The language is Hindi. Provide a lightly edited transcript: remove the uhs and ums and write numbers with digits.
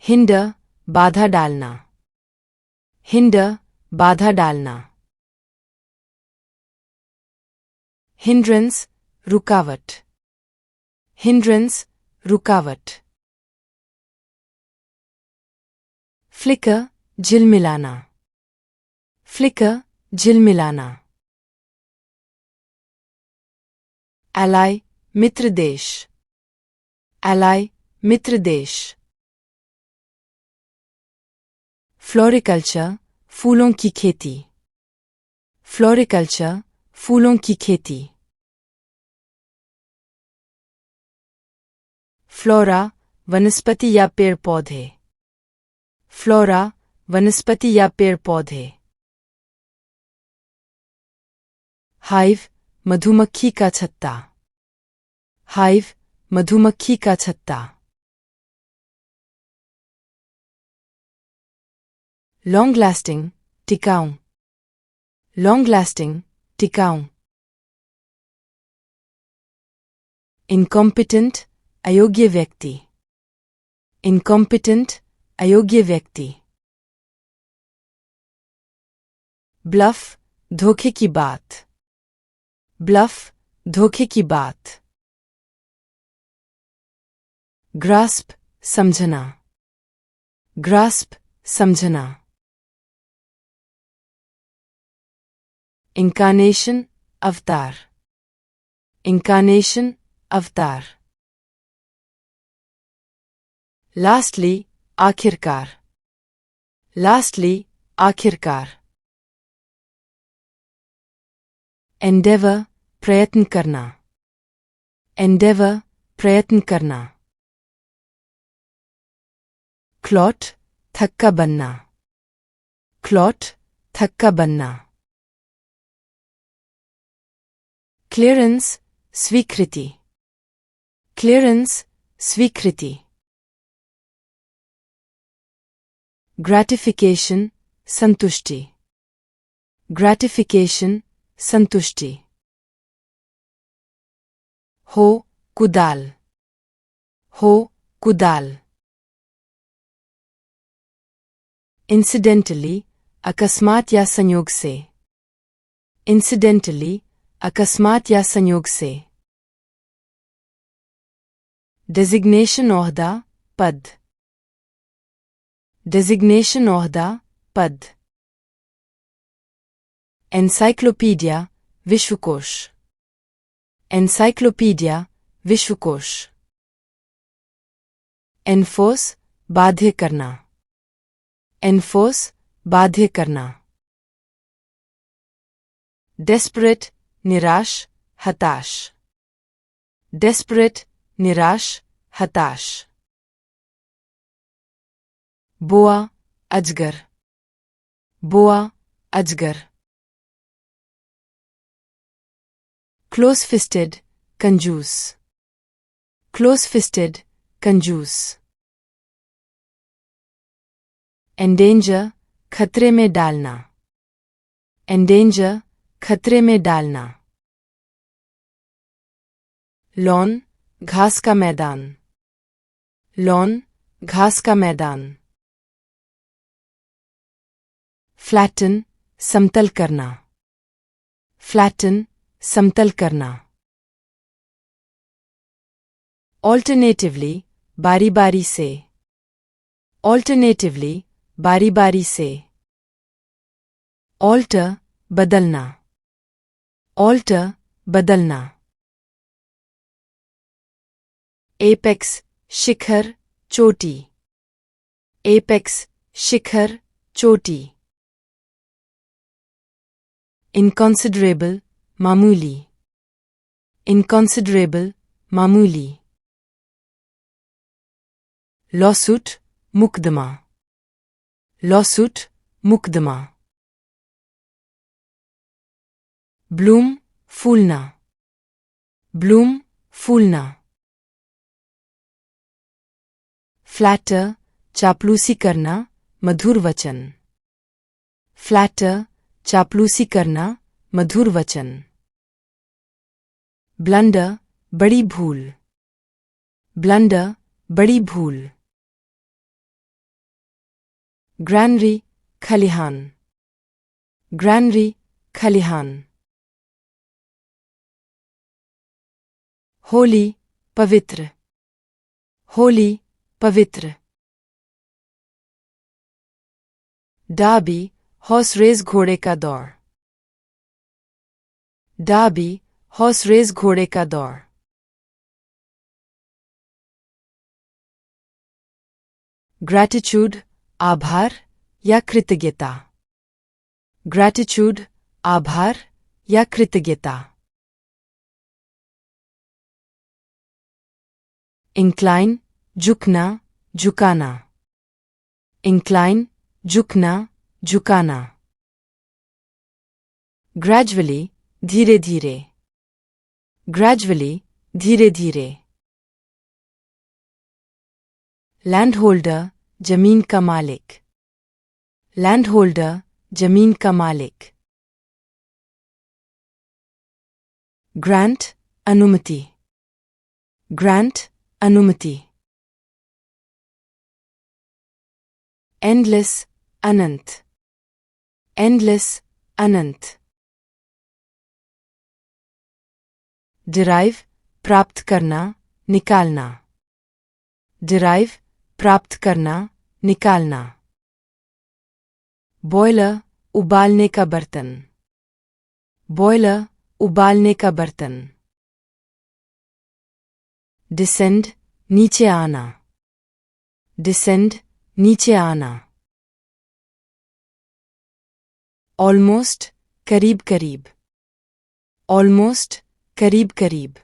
हिंडर बाधा डालना, हिंडर बाधा डालना। हिंड्रेंस रुकावट, हिंड्रेंस रुकावट। फ्लिकर झिलमिलाना, फ्लिकर झिलमिलाना। एलाई मित्र देश, एलाई मित्र देश। फ्लोरिकल्चर फूलों की खेती, फ्लोरिकल्चर फूलों की खेती। फ्लोरा वनस्पति या पेड़ पौधे, फ्लोरा वनस्पति या पेड़ पौधे। हाइव मधुमक्खी का छत्ता, हाइव मधुमक्खी का छत्ता। लॉन्ग लास्टिंग टिकाऊ, लॉन्ग लास्टिंग टिकाऊ। इनकॉम्पिटेंट अयोग्य व्यक्ति, इनकॉम्पिटेंट अयोग्य व्यक्ति। ब्लफ धोखे की बात, ब्लफ धोखे की बात। ग्रास्प समझना, ग्रास्प समझना। इंकारनेशन अवतार, इंकारनेशन अवतार। लास्टली आखिरकार, लास्टली आखिरकार। एंडेवर प्रयत्न करना, एंडेवर प्रयत्न करना। क्लॉट थक्का बनना, क्लॉट थक्का बनना। क्लियरेंस स्वीकृति, क्लियरेंस स्वीकृति। ग्रेटिफिकेशन संतुष्टि, ग्रेटिफिकेशन संतुष्टि। हो कुदाल, हो कुदाल। इंसिडेंटली अकस्मात या संयोग से, इंसिडेंटली अकस्मात या संयोग से। डेजिग्नेशन ओहदा पद, डेजिग्नेशन ओहदा पद। एनसाइक्लोपीडिया विश्वकोश, एनसाइक्लोपीडिया विश्वकोश। एनफोर्स बाध्य करना, एनफोर्स बाध्य करना। डेस्परेट निराश हताश, डेस्परेट निराश हताश। बोआ अजगर, बोआ अजगर। क्लोज फिस्टेड कंजूस, क्लोज फिस्टेड कंजूस। एंडेंजर खतरे में डालना, एंडेंजर खतरे में डालना। लॉन घास का मैदान, लॉन घास का मैदान। फ्लैटन समतल करना, फ्लैटन समतल करना। ऑल्टरनेटिवली बारी बारी से, ऑल्टरनेटिवली बारी बारी से। ऑल्टर बदलना, ऑल्टर बदलना। एपेक्स शिखर चोटी, एपेक्स शिखर चोटी। इनकॉन्सिडरेबल मामूली, इनकॉन्सिडरेबल मामूली। लॉसूट मुकदमा, लॉसूट मुकदमा। ब्लूम फूलना, ब्लूम फूलना। फ्लैटर चापलूसी करना मधुर वचन, फ्लैटर चापलूसी करना मधुर वचन। ब्लंडर बड़ी भूल, ब्लंडर बड़ी भूल। ग्रैनरी खलिहान ग्रैनरी खलिहान होली पवित्र होली पवित्र डाबी हॉर्स रेस घोड़े का दौड़ डाबी हॉर्स रेस घोड़े का दौड़ ग्रैटिट्यूड आभार या कृतज्ञता ग्रैटिट्यूड आभार या कृतज्ञता इंक्लाइन झुकना झुकाना इंक्लाइन झुकना झुकाना ग्रेजुअली धीरे धीरे ग्रेजुअली धीरे धीरे लैंड होल्डर जमीन का मालिक लैंड होल्डर जमीन का मालिक ग्रांट अनुमति ग्रांट अनुमति एंडलेस अनंत एंडलेस अनंत डिराइव प्राप्त करना निकालना डिराइव प्राप्त करना निकालना बॉयलर उबालने का बर्तन बॉयलर उबालने का बर्तन डिसेंड नीचे आना डिसेंड नीचे आना ऑलमोस्ट करीब करीब ऑलमोस्ट करीब करीब